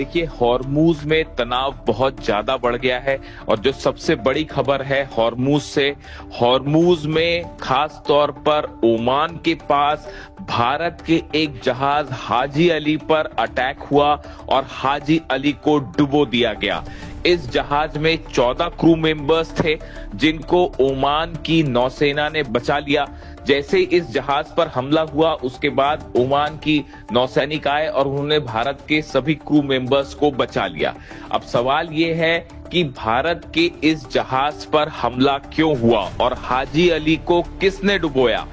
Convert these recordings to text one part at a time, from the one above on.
देखिए, हॉर्मूज में तनाव बहुत ज्यादा बढ़ गया है और जो सबसे बड़ी खबर है हॉर्मूज से, हॉर्मूज में खास तौर पर ओमान के पास भारत के एक जहाज हाजी अली पर अटैक हुआ और हाजी अली को डुबो दिया गया। इस जहाज में 14 क्रू मेंबर्स थे जिनको ओमान की नौसेना ने बचा लिया। जैसे ही इस जहाज पर हमला हुआ उसके बाद ओमान की नौसैनिक आए और उन्होंने भारत के सभी क्रू मेंबर्स को बचा लिया। अब सवाल ये है कि भारत के इस जहाज पर हमला क्यों हुआ और हाजी अली को किसने डुबोया।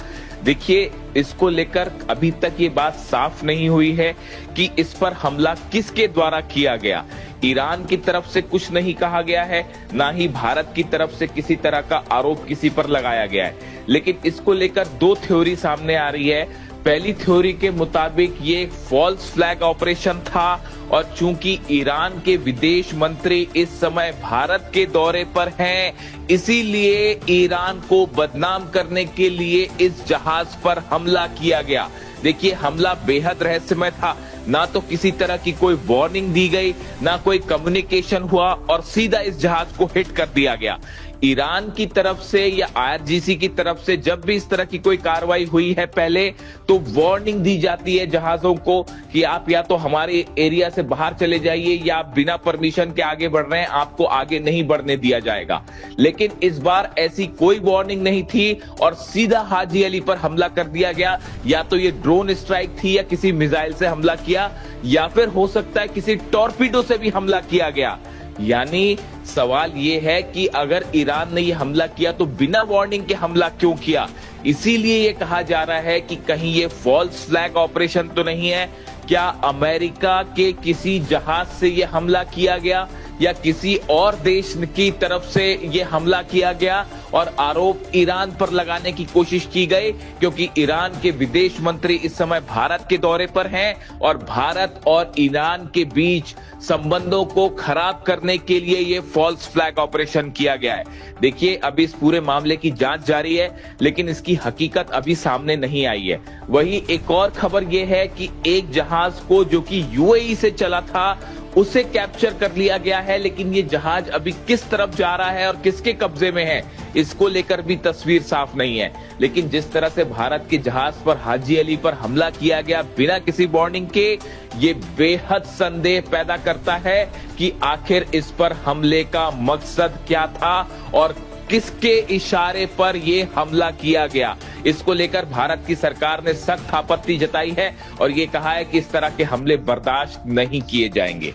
देखिए, इसको लेकर अभी तक ये बात साफ नहीं हुई है कि इस पर हमला किसके द्वारा किया गया। ईरान की तरफ से कुछ नहीं कहा गया है, ना ही भारत की तरफ से किसी तरह का आरोप किसी पर लगाया गया है। लेकिन इसको लेकर दो थ्योरी सामने आ रही है। पहली थ्योरी के मुताबिक ये फॉल्स फ्लैग ऑपरेशन था और चूंकि ईरान के विदेश मंत्री इस समय भारत के दौरे पर हैं, इसीलिए ईरान को बदनाम करने के लिए इस जहाज पर हमला किया गया। देखिए, हमला बेहद रहस्यमय था। ना तो किसी तरह की कोई वार्निंग दी गई, ना कोई कम्युनिकेशन हुआ और सीधा इस जहाज को हिट कर दिया गया। ईरान की तरफ से या आईआरजीसी की तरफ से जब भी इस तरह की कोई कार्रवाई हुई है पहले, तो वार्निंग दी जाती है जहाजों को कि आप या तो हमारे एरिया से बाहर चले जाइए या आप बिना परमिशन के आगे बढ़ रहे हैं, आपको आगे नहीं बढ़ने दिया जाएगा। लेकिन इस बार ऐसी कोई वार्निंग नहीं थी और सीधा हाजी अली पर हमला कर दिया गया। या तो ये ड्रोन स्ट्राइक थी या किसी मिसाइल से हमला किया, या फिर हो सकता है किसी टॉर्पीडो से भी हमला किया गया। यानी सवाल ये है कि अगर ईरान ने ये हमला किया तो बिना वार्निंग के हमला क्यों किया। इसीलिए ये कहा जा रहा है कि कहीं ये फॉल्स फ्लैग ऑपरेशन तो नहीं है। क्या अमेरिका के किसी जहाज से ये हमला किया गया या किसी और देश की तरफ से ये हमला किया गया और आरोप ईरान पर लगाने की कोशिश की गई, क्योंकि ईरान के विदेश मंत्री इस समय भारत के दौरे पर हैं और भारत और ईरान के बीच संबंधों को खराब करने के लिए ये फॉल्स फ्लैग ऑपरेशन किया गया है। देखिए, अभी इस पूरे मामले की जांच जारी है, लेकिन इसकी हकीकत अभी सामने नहीं आई है। वही एक और खबर ये है कि एक जहाज को जो कि यूएई से चला था उसे कैप्चर कर लिया गया है, लेकिन ये जहाज अभी किस तरफ जा रहा है और किसके कब्जे में है, इसको लेकर भी तस्वीर साफ नहीं है। लेकिन जिस तरह से भारत के जहाज पर हाजी अली पर हमला किया गया बिना किसी वार्निंग के, ये बेहद संदेह पैदा करता है कि आखिर इस पर हमले का मकसद क्या था और किसके इशारे पर ये हमला किया गया। इसको लेकर भारत की सरकार ने सख्त आपत्ति जताई है और ये कहा है कि इस तरह के हमले बर्दाश्त नहीं किए जाएंगे।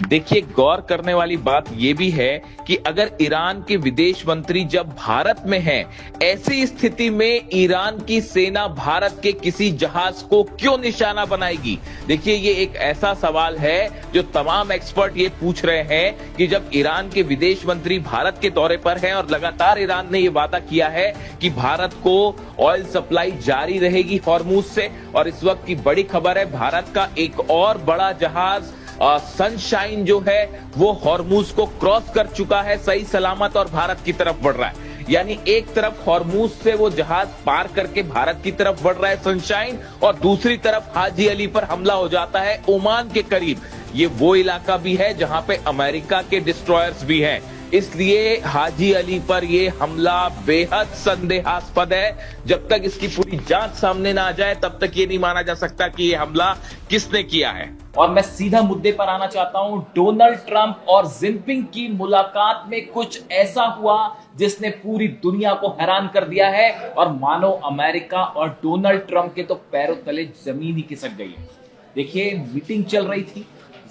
देखिए, गौर करने वाली बात यह भी है कि अगर ईरान के विदेश मंत्री जब भारत में हैं, ऐसी स्थिति में ईरान की सेना भारत के किसी जहाज को क्यों निशाना बनाएगी। देखिए, ये एक ऐसा सवाल है जो तमाम एक्सपर्ट ये पूछ रहे हैं कि जब ईरान के विदेश मंत्री भारत के दौरे पर हैं और लगातार ईरान ने ये वादा किया है कि भारत को ऑयल सप्लाई जारी रहेगी हॉर्मूज से, और इस वक्त की बड़ी खबर है भारत का एक और बड़ा जहाज सनशाइन जो है वो हॉर्मूज को क्रॉस कर चुका है सही सलामत और भारत की तरफ बढ़ रहा है। यानी एक तरफ हॉर्मूज से वो जहाज पार करके भारत की तरफ बढ़ रहा है सनशाइन, और दूसरी तरफ हाजी अली पर हमला हो जाता है ओमान के करीब। ये वो इलाका भी है जहां पे अमेरिका के डिस्ट्रॉयर्स भी हैं। इसलिए हाजी अली पर ये हमला बेहद संदेहास्पद है। जब तक इसकी पूरी जांच सामने ना आ जाए तब तक ये नहीं माना जा सकता कि ये हमला किसने किया है। और मैं सीधा मुद्दे पर आना चाहता हूं। डोनाल्ड ट्रंप और जिनपिंग की मुलाकात में कुछ ऐसा हुआ जिसने पूरी दुनिया को हैरान कर दिया है और मानो अमेरिका और डोनाल्ड ट्रंप के तो पैरों तले जमीन ही खिसक गई है। देखिए, मीटिंग चल रही थी,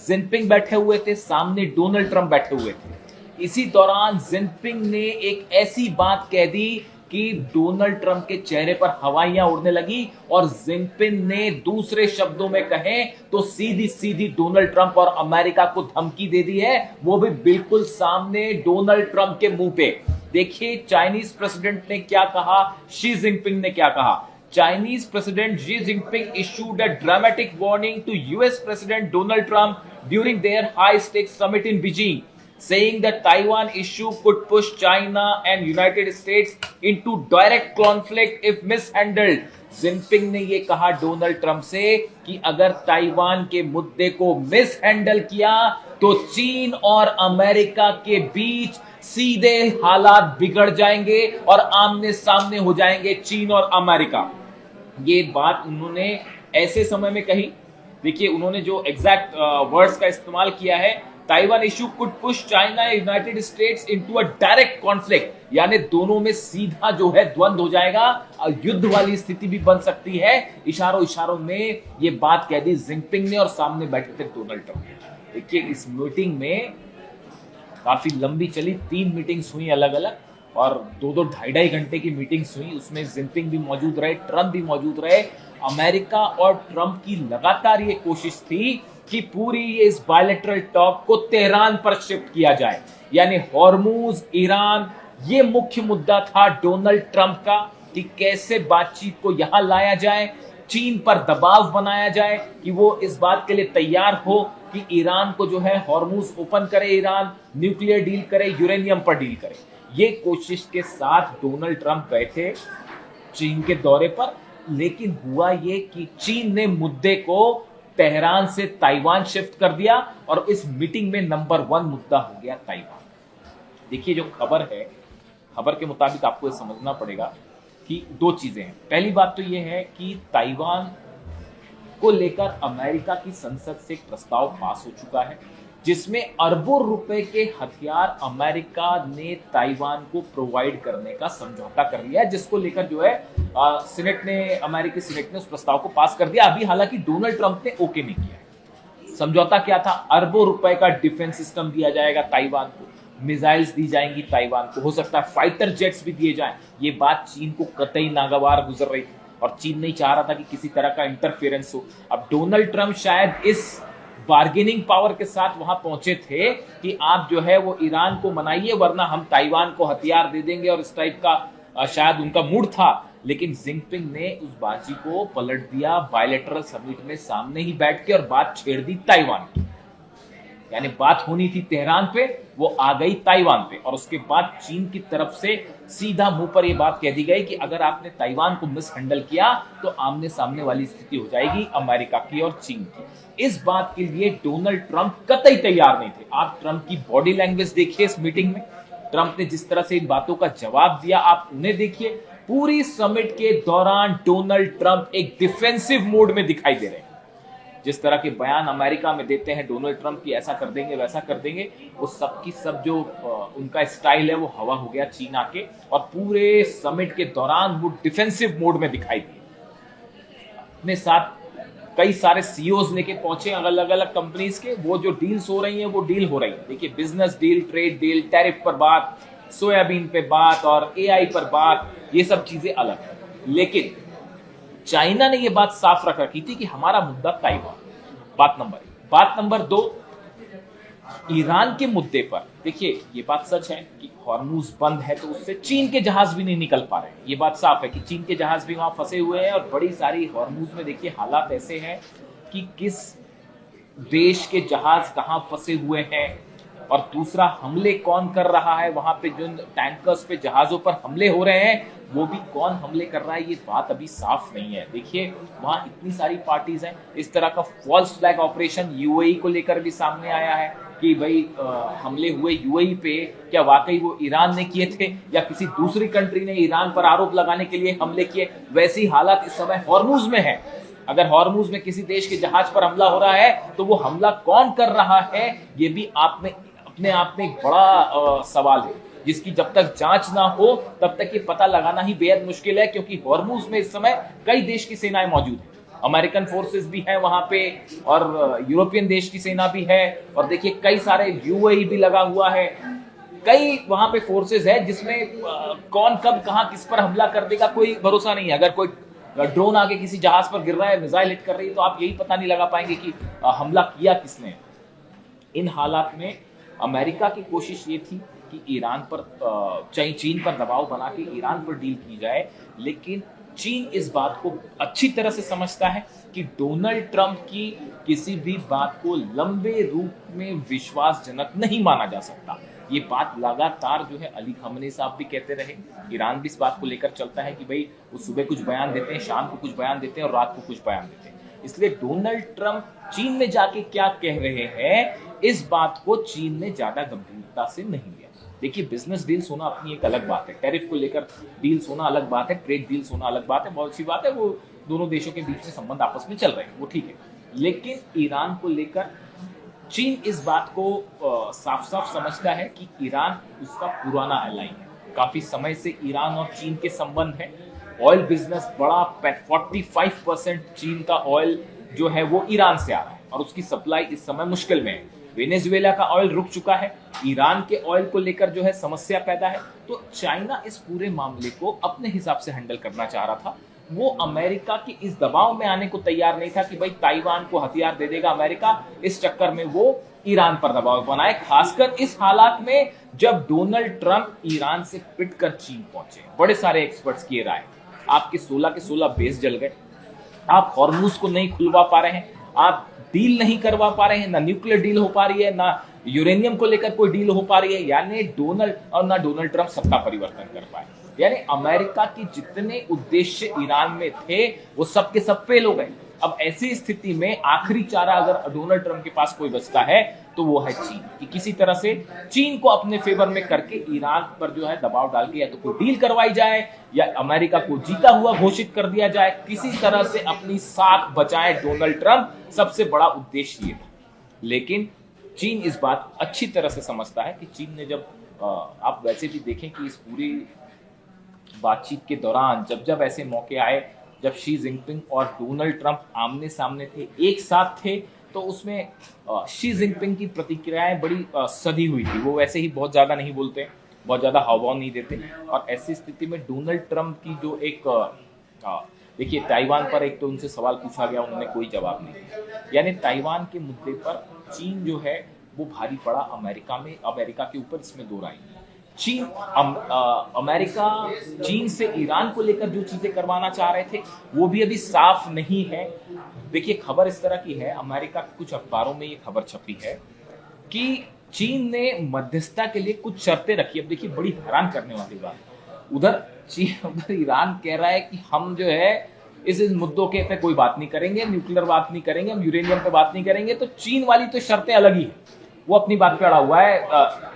जिनपिंग बैठे हुए थे, सामने डोनाल्ड ट्रंप बैठे हुए थे। इसी दौरान जिनपिंग ने एक ऐसी बात कह दी कि डोनाल्ड ट्रंप के चेहरे पर हवाइयां उड़ने लगी और जिनपिंग ने दूसरे शब्दों में कहें तो सीधी सीधी डोनाल्ड ट्रंप और अमेरिका को धमकी दे दी है, वो भी बिल्कुल सामने डोनाल्ड ट्रंप के मुंह पे। देखिए, चाइनीज प्रेसिडेंट ने क्या कहा, शी जिनपिंग ने क्या कहा। Chinese President Xi Jinping issued a dramatic warning to US President Donald Trump during their high-stakes summit in Beijing, saying that Taiwan issue could push China and United States into direct conflict if mishandled. Jinping ने ये कहा Donald Trump से कि अगर Taiwan के मुद्दे को miss handle किया तो चीन और अमेरिका के बीच सीधे हालात बिगड़ जाएंगे और आमने सामने हो जाएंगे चीन और अमेरिका। ये बात उन्होंने ऐसे समय में कही, देखिए उन्होंने जो एग्जैक्ट वर्ड्स का इस्तेमाल किया है, Taiwan issue could push China United states into a direct conflict, यानी दोनों में सीधा जो है द्वंद्व हो जाएगा, युद्ध वाली स्थिति भी बन सकती है। इशारों इशारों में ये बात कह दी जिनपिंग ने और सामने बैठे थे डोनाल्ड ट्रंप। देखिए इस मीटिंग में काफी लंबी चली, 3 मीटिंग्स हुई अलग अलग और 2-2 ढाई घंटे की मीटिंग्स हुई। उसमें जिनपिंग भी मौजूद रहे, ट्रंप भी मौजूद रहे। अमेरिका और ट्रंप की लगातार ये कोशिश थी कि पूरी इस बायलैटरल टॉक को तेहरान पर शिफ्ट किया जाए, यानी हॉर्मूज, ईरान, ये मुख्य मुद्दा था डोनाल्ड ट्रंप का कि कैसे बातचीत को यहां लाया जाए, चीन पर दबाव बनाया जाए कि वो इस बात के लिए तैयार हो कि ईरान को जो है हॉर्मूज ओपन करे, ईरान न्यूक्लियर डील करे, यूरेनियम पर डील करे। ये कोशिश के साथ डोनाल्ड ट्रंप गए थे चीन के दौरे पर, लेकिन हुआ ये कि चीन ने मुद्दे को तेहरान से ताइवान शिफ्ट कर दिया और इस मीटिंग में नंबर 1 मुद्दा हो गया ताइवान। देखिए जो खबर है, खबर के मुताबिक आपको ये समझना पड़ेगा कि 2 चीजें हैं। पहली बात तो ये है कि ताइवान को लेकर अमेरिका की संसद से एक प्रस्ताव पास हो चुका है जिसमें अरबों रुपए के हथियार अमेरिका ने ताइवान को प्रोवाइड करने का समझौता कर लिया है, जिसको लेकर जो है सीनेट ने, अमेरिकी सीनेट ने उस प्रस्ताव को पास कर दिया। अभी हालांकि डोनाल्ड ट्रंप ने ओके नहीं किया। समझौता क्या था? अरबों रुपए का डिफेंस सिस्टम दिया जाएगा ताइवान को, मिसाइल्स दी जाएंगी ताइवान को, हो सकता है फाइटर जेट्स भी दिए जाएं। ये बात चीन को कतई नागवार गुजर रही थी और चीन नहीं चाह रहा था कि किसी तरह का इंटरफेरेंस हो। अब डोनाल्ड ट्रंप शायद इस बार्गेनिंग पावर के साथ वहां पहुंचे थे कि आप जो है वो ईरान को मनाइए वरना हम ताइवान को हथियार दे देंगे, और इस टाइप का शायद उनका मूड था। लेकिन जिनपिंग ने उस बाजी को पलट दिया बायलैटरल समिट में सामने ही बैठ के, और बात छेड़ दी ताइवान की। यानी बात होनी थी तेहरान पे, वो आ गई ताइवान पे, और उसके बाद चीन की तरफ से सीधा मुंह पर यह बात कह दी गई कि अगर आपने ताइवान को मिस हैंडल किया तो आमने सामने वाली स्थिति हो जाएगी अमेरिका की और चीन की। इस बात के लिए डोनाल्ड ट्रंप कतई तैयार नहीं थे। आप ट्रंप की बॉडी लैंग्वेज देखिए इस मीटिंग में, ट्रंप ने जिस तरह से इन बातों का जवाब दिया आप उन्हें देखिए। पूरी समिट के दौरान डोनाल्ड ट्रंप एक डिफेंसिव मोड में दिखाई दे रहे हैं। जिस तरह के बयान अमेरिका में देते हैं डोनाल्ड ट्रंप की, ऐसा कर देंगे वैसा कर देंगे, वो सब की सब जो उनका स्टाइल है वो हवा हो गया चीन आके, और पूरे समिट के दौरान वो डिफेंसिव मोड में दिखाई दिए। अपने साथ कई सारे सीईओज लेके पहुंचे अलग अलग कंपनीज के, वो जो डील्स हो रही हैं वो डील हो रही है। देखिए business deal, trade deal, tariff पर बात, सोयाबीन पे बात और एआई पर बात, ये सब चीजें अलग है। लेकिन चाइना ने यह बात साफ रख रखी थी कि हमारा मुद्दा ताइवान, बात नंबर 1। बात नंबर 2, ईरान के मुद्दे पर देखिए ये बात सच है कि हॉर्मूज बंद है तो उससे चीन के जहाज भी नहीं निकल पा रहे हैं। ये बात साफ है कि चीन के जहाज भी वहां फंसे हुए हैं, और बड़ी सारी हॉर्मूज में देखिए हालात ऐसे हैं कि किस देश के जहाज कहां फंसे हुए हैं, और दूसरा हमले कौन कर रहा है, वहां पे जो टैंकर्स पे जहाजों पर हमले हो रहे हैं वो भी कौन हमले कर रहा है, ये बात अभी साफ नहीं है। देखिए वहां इतनी सारी पार्टीज हैं। इस तरह का फॉल्स फ्लैग ऑपरेशन यूएई को लेकर भी सामने आया है कि भाई हमले हुए यूएई पे, क्या वाकई वो ईरान ने किए थे या किसी दूसरी कंट्री ने ईरान पर आरोप लगाने के लिए हमले किए। वैसी हालत इस समय हॉर्मूज में है। अगर हॉर्मूज में किसी देश के जहाज पर हमला हो रहा है तो वो हमला कौन कर रहा है, ये भी अपने आप में एक बड़ा सवाल है, जिसकी जब तक जांच ना हो तब तक ये पता लगाना ही बेहद मुश्किल है। क्योंकि हॉर्मूज में इस समय कई देश की सेनाएं मौजूद हैं, अमेरिकन फोर्सेस भी हैं वहां पे, और यूरोपियन देश की सेना भी है, और देखिए कई सारे यूएई भी लगा हुआ है। कई वहां पे फोर्सेस है जिसमें कौन कब कहां किस पर हमला कर देगा कोई भरोसा नहीं है। अगर कोई ड्रोन आके किसी जहाज पर गिर रहा है, मिसाइल हिट कर रही है, तो आप यही पता नहीं लगा पाएंगे कि हमला किया किसने। इन हालात में अमेरिका की कोशिश ये थी कि ईरान पर, चीन पर दबाव बना के ईरान पर डील की जाए, लेकिन चीन इस बात को अच्छी तरह से समझता है कि डोनाल्ड ट्रंप की किसी भी बात को लंबे रूप में विश्वासजनक नहीं माना जा सकता। ये बात लगातार जो है अली खamenei साहब भी कहते रहे, ईरान भी इस बात को लेकर चलता है कि भाई वो सुबह कुछ बयान देते हैं, शाम को कुछ बयान देते हैं और रात को कुछ बयान देते हैं। इसलिए डोनाल्ड ट्रंप चीन में जाके क्या कह रहे हैं, इस बात को चीन ने ज्यादा गंभीरता से नहीं लिया। देखिए, बिजनेस डील्स होना अपनी एक अलग बात है, टैरिफ को लेकर डील्स होना अलग बात है, ट्रेड डील्स होना अलग बात है, बहुत सी बात है, वो दोनों देशों के बीच में संबंध आपस में चल रहे हैं, वो ठीक है। लेकिन ईरान को लेकर चीन इस बात को साफ साफ समझता है कि ईरान उसका पुराना एलाई है, काफी समय से ईरान और चीन के संबंध है। ऑयल बिजनेस बड़ा 45% चीन का ऑयल जो है वो ईरान से आ रहा है और उसकी सप्लाई इस समय मुश्किल में है। वेनेजुएला का ऑयल रुक चुका है, ईरान के ऑयल को लेकर जो है समस्या पैदा है। तो चाइना इस पूरे मामले को अपने हिसाब से हैंडल करना चाह रहा था। वो अमेरिका के इस दबाव में आने को तैयार नहीं था कि भाई ताइवान को हथियार दे देगा अमेरिका, इस चक्कर में वो ईरान पर दबाव बनाए, खासकर इस हालात में जब डोनाल्ड ट्रंप ईरान से पिटकर चीन पहुंचे। बड़े सारे एक्सपर्ट्स की राय, आपके 16 के 16 बेस जल गए, आप हॉर्मुज को नहीं खुलवा पा रहे हैं, आप डील नहीं करवा पा रहे हैं, ना न्यूक्लियर डील हो पा रही है, ना यूरेनियम को लेकर कोई डील हो पा रही है, यानी डोनाल्ड ट्रंप सत्ता परिवर्तन कर पाए। यानी अमेरिका के जितने उद्देश्य ईरान में थे वो सब के सब फेल हो गए। अब ऐसी स्थिति में आखिरी चारा अगर डोनाल्ड ट्रंप के पास कोई बचता है तो वो है चीन, कि किसी तरह से चीन को अपने फेवर में करके ईरान पर जो है दबाव डाल के या तो कोई डील करवाई जाए या अमेरिका को जीता हुआ घोषित कर दिया जाए, किसी तरह से अपनी साख बचाए डोनाल्ड ट्रंप, सबसे बड़ा उद्देश्य ये था। लेकिन चीन इस बात अच्छी तरह से समझता है कि चीन ने जब आप वैसे भी देखें कि इस पूरी बातचीत के दौरान जब जब ऐसे मौके आए, जब शी जिनपिंग और डोनाल्ड ट्रंप आमने सामने थे, एक साथ थे, तो उसमें शी जिनपिंग की प्रतिक्रियाएं बड़ी सधी हुई थी। वो वैसे ही बहुत ज्यादा नहीं बोलते, बहुत ज्यादा हावभाव नहीं देते, और ऐसी स्थिति में डोनाल्ड ट्रंप की जो एक देखिए, ताइवान पर एक तो उनसे सवाल पूछा गया, उन्होंने कोई जवाब नहीं दिया। यानी ताइवान के मुद्दे पर चीन जो है वो भारी पड़ा अमेरिका के ऊपर, इसमें दो राय नहीं। अमेरिका चीन से ईरान को लेकर जो चीजें करवाना चाह रहे थे वो भी अभी साफ नहीं है। देखिए, खबर इस तरह की है, अमेरिका के कुछ अखबारों में ये खबर छपी है कि चीन ने मध्यस्थता के लिए कुछ शर्तें रखी। अब देखिए, बड़ी हैरान करने वाली बात, उधर ईरान कह रहा है कि हम जो है इस मुद्दों के पे कोई बात नहीं करेंगे, न्यूक्लियर बात नहीं करेंगे, हम यूरेनियम पे बात नहीं करेंगे। तो चीन वाली तो शर्तें अलग ही है, वो अपनी बात पे अड़ा हुआ है।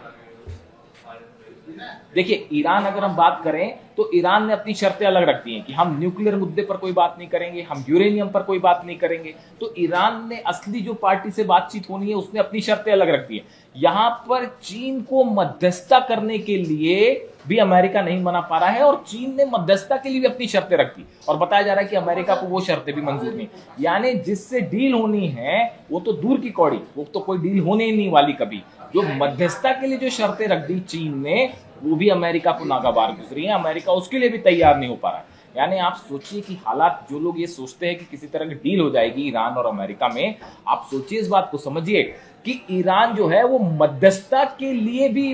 देखिए, ईरान अगर हम बात करें तो ईरान ने अपनी शर्तें अलग रख दी हैं कि हम न्यूक्लियर मुद्दे पर कोई बात नहीं करेंगे, हम यूरेनियम पर कोई बात नहीं करेंगे। तो ईरान ने असली जो पार्टी से बातचीत होनी है उसने अपनी शर्तें अलग रख दी है। यहां पर चीन को मध्यस्थता करने के लिए भी अमेरिका नहीं मना पा रहा है और चीन ने मध्यस्थता के लिए भी अपनी शर्तें रख दी, और बताया जा रहा है कि अमेरिका को वो शर्तें भी मंजूर नहीं। यानी जिससे डील होनी है वो तो दूर की कौड़ी, वो तो कोई डील होने ही नहीं वाली कभी। जो मध्यस्थता के लिए जो शर्तें रख दी चीन ने, वो भी अमेरिका को नागवार गुजरी है, अमेरिका उसके लिए भी तैयार नहीं हो पा रहा है। यानी आप सोचिए कि हालात, जो लोग ये सोचते हैं कि किसी तरह की डील हो जाएगी ईरान और अमेरिका में, आप सोचिए, इस बात को समझिए कि ईरान जो है वो मध्यस्थता के लिए भी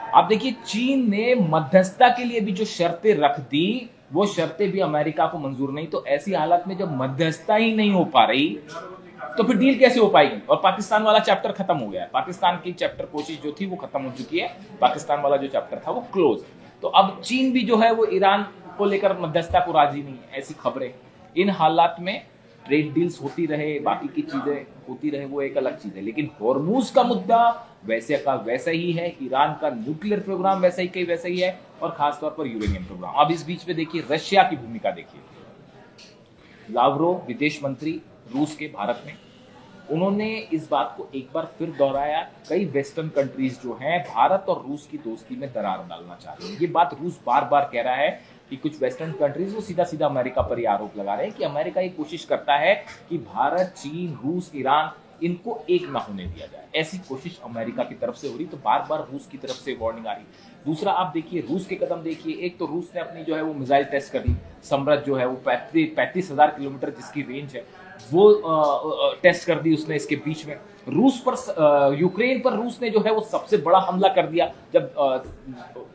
आप देखिए, चीन ने मध्यस्थता के लिए भी जो शर्तें रख दी वो शर्तें भी अमेरिका को मंजूर नहीं। तो ऐसी हालत में जब मध्यस्थता ही नहीं हो पा रही तो फिर डील कैसे हो पाएगी। और पाकिस्तान वाला चैप्टर खत्म हो गया है, पाकिस्तान की चैप्टर कोशिश जो थी वो खत्म हो चुकी है, पाकिस्तान वाला जो चैप्टर था वो क्लोज। तो अब चीन भी जो है वो ईरान को लेकर मध्यस्थता को राजी नहीं है, ऐसी खबरें। इन हालात में ट्रेड डील्स होती रहे, बाकी की चीजें होती रहे, वो एक अलग चीज है। लेकिन हॉर्मुज का मुद्दा वैसे का वैसा ही है, ईरान का न्यूक्लियर प्रोग्राम वैसा ही वैसा ही है, और खासतौर पर यूरेनियम प्रोग्राम। अब इस बीच में देखिए रशिया की भूमिका देखिए। लावरोव विदेश मंत्री रूस के भारत में, उन्होंने इस बात को एक बार फिर दोहराया, कई वेस्टर्न कंट्रीज जो हैं भारत और रूस की दोस्ती में दरार डालना चाह रही है। ये बात रूस बार बार कह रहा है कि कुछ वेस्टर्न कंट्रीज वो सीधा सीधा अमेरिका पर ही आरोप लगा रहे हैं कि अमेरिका ये कोशिश करता है कि भारत, चीन, रूस, ईरान, इनको एक ना होने दिया जाए। ऐसी कोशिश अमेरिका की तरफ से हो रही, तो बार बार रूस की तरफ से वार्निंग आ रही। दूसरा, आप देखिए रूस के कदम देखिए। एक तो रूस ने अपनी जो है वो मिसाइल टेस्ट कर दी, समृद्ध जो है वो 35,000 किलोमीटर जिसकी रेंज है वो टेस्ट कर दी उसने। इसके बीच में रूस पर, यूक्रेन पर रूस ने जो है वो सबसे बड़ा हमला कर दिया जब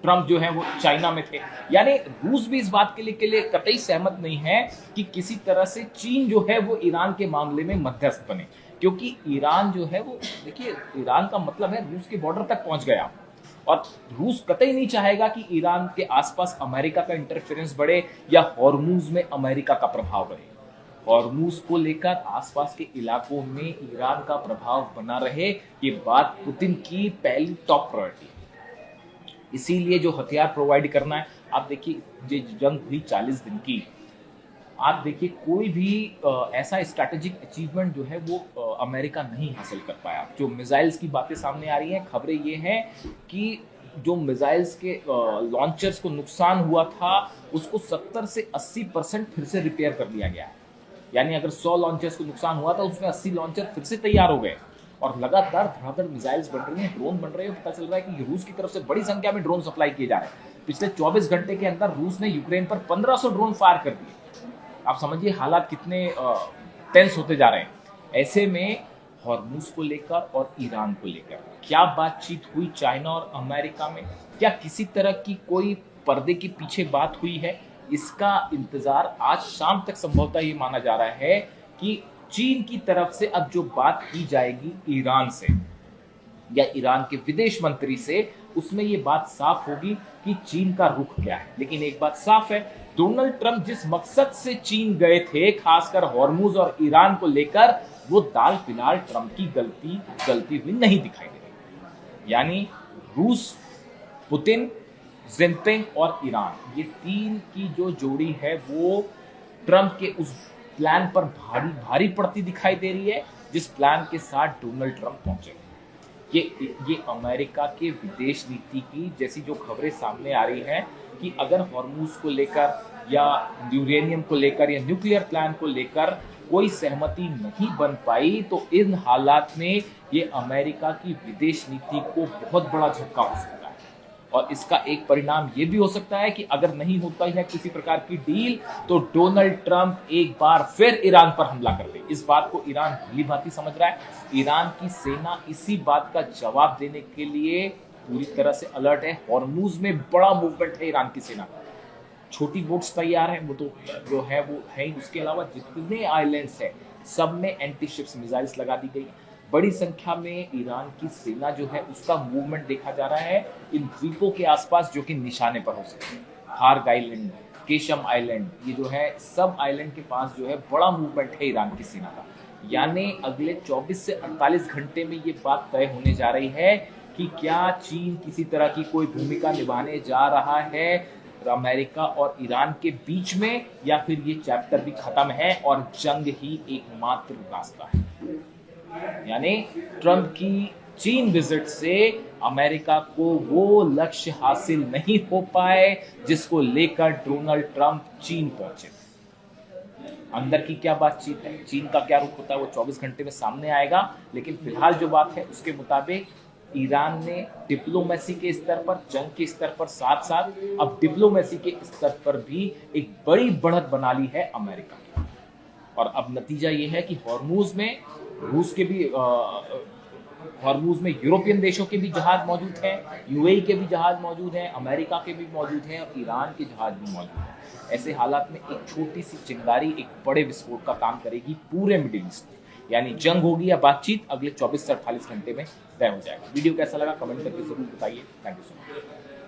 ट्रंप जो है वो चाइना में थे। यानी रूस भी इस बात के लिए कतई सहमत नहीं है कि किसी तरह से चीन जो है वो ईरान के मामले में मध्यस्थ बने, क्योंकि ईरान जो है वो, देखिए ईरान का मतलब है रूस के बॉर्डर तक पहुंच गया, और रूस कतई नहीं चाहेगा कि ईरान के आसपास अमेरिका का इंटरफेरेंस बढ़े या हॉर्मूज में अमेरिका का प्रभाव बढ़े। हॉर्मूज को लेकर आसपास के इलाकों में ईरान का प्रभाव बना रहे, ये बात पुतिन की पहली टॉप प्रायोरिटी है। इसीलिए जो हथियार प्रोवाइड करना है, आप देखिए ये जंग हुई 40 दिन की, आप देखिए कोई भी ऐसा स्ट्रैटेजिक अचीवमेंट जो है वो अमेरिका नहीं हासिल कर पाया। जो मिसाइल्स की बातें सामने आ रही हैं, खबरें ये हैं कि जो मिसाइल्स के लॉन्चर्स को नुकसान हुआ था उसको 70 से 80% फिर से रिपेयर कर दिया गया है। यानी अगर 100 लॉन्चर्स को नुकसान हुआ था उसमें 80 लॉन्चर फिर से तैयार हो गए, और लगातार धड़ाधड़ मिसाइल्स बन रही हैं, ड्रोन बन रहे हैं। पता चल रहा है कि रूस की तरफ से बड़ी संख्या में ड्रोन सप्लाई किए जा रहे हैं। पिछले 24 घंटे के अंदर रूस ने यूक्रेन पर 1500 ड्रोन फायर कर दिए। आप समझिए हालात कितने टेंस होते जा रहे हैं। ऐसे में हॉर्मूज को लेकर और ईरान को लेकर क्या बातचीत हुई चाइना और अमेरिका में? क्या किसी तरह की कोई पर्दे के पीछे बात हुई है? इसका इंतजार आज शाम तक संभवतः ये माना जा रहा है कि चीन की तरफ से अब जो बात की जाएगी ईरान से या ईरान के विदेश मंत्री से, उसमें ये बात साफ होगी कि चीन का रुख क्या है। लेकिन एक बात साफ है, डोनाल्ड ट्रंप जिस मकसद से चीन गए थे, खासकर हॉर्मूज और ईरान को लेकर, वो दाल फिलहाल ट्रंप की गलती हुई नहीं दिखाई दे रही। यानी रूस, पुतिन, जिनपिंग और ईरान, ये तीन की जो जोड़ी है वो ट्रंप के उस प्लान पर भारी पड़ती दिखाई दे रही है जिस प्लान के साथ डोनाल्ड ट्रंप पहुंचे। ये अमेरिका के विदेश नीति की जैसी जो खबरें सामने आ रही हैं कि अगर हॉर्मूज को लेकर या यूरेनियम को लेकर या न्यूक्लियर प्लान को लेकर कोई सहमति नहीं बन पाई, तो इन हालात में ये अमेरिका की विदेश नीति को बहुत बड़ा झटका हो सकता है। और इसका एक परिणाम ये भी हो सकता है कि अगर नहीं होता है किसी प्रकार की डील, तो डोनाल्ड ट्रंप एक बार फिर ईरान पर हमला कर दे। इस बात को ईरान भली भांति समझ रहा है। ईरान की सेना इसी बात का जवाब देने के लिए पूरी तरह से अलर्ट है। हॉर्मूज में बड़ा मूवमेंट है ईरान की सेना का। छोटी बोट्स तैयार है, वो तो जो है वो है ही। उसके अलावा जितने आइलैंड्स है सब में एंटी शिप्स मिसाइल्स लगा दी गई है। बड़ी संख्या में ईरान की सेना जो है उसका मूवमेंट देखा जा रहा है इन द्वीपों के आसपास जो कि निशाने पर हो सकते हैं। हार्ग आइलैंड, केशम आइलैंड, ये जो है सब आइलैंड के पास जो है बड़ा मूवमेंट है ईरान की सेना का। यानी अगले 24 से 48 घंटे में ये बात तय होने जा रही है कि क्या चीन किसी तरह की कोई भूमिका निभाने जा रहा है अमेरिका और ईरान के बीच में, या फिर ये चैप्टर भी खत्म है और जंग ही एकमात्र रास्ता है। यानी ट्रंप की चीन विजिट से अमेरिका को वो लक्ष्य हासिल नहीं हो पाए जिसको लेकर डोनाल्ड ट्रंप चीन पहुंचे। अंदर की क्या बातचीत है, चीन का क्या रुख होता है, वो 24 घंटे में सामने आएगा। लेकिन फिलहाल जो बात है उसके मुताबिक ईरान ने डिप्लोमेसी के स्तर पर, जंग के स्तर पर, साथ साथ अब डिप्लोमेसी के स्तर पर भी एक बड़ी बढ़त बना ली है अमेरिका की। और अब नतीजा ये है कि हॉर्मूज में रूस के भी हॉर्मूज में यूरोपियन देशों के भी जहाज मौजूद हैं, यूएई के भी जहाज मौजूद हैं, अमेरिका के भी मौजूद हैं और ईरान के जहाज भी मौजूद हैं। ऐसे हालात में एक छोटी सी चिंगारी एक बड़े विस्फोट का काम करेगी पूरे मिडिल ईस्ट में। यानी जंग होगी या बातचीत अगले 24 से 48 घंटे में तय हो जाएगा। वीडियो कैसा लगा कमेंट करके जरूर बताइए। Thank you so much.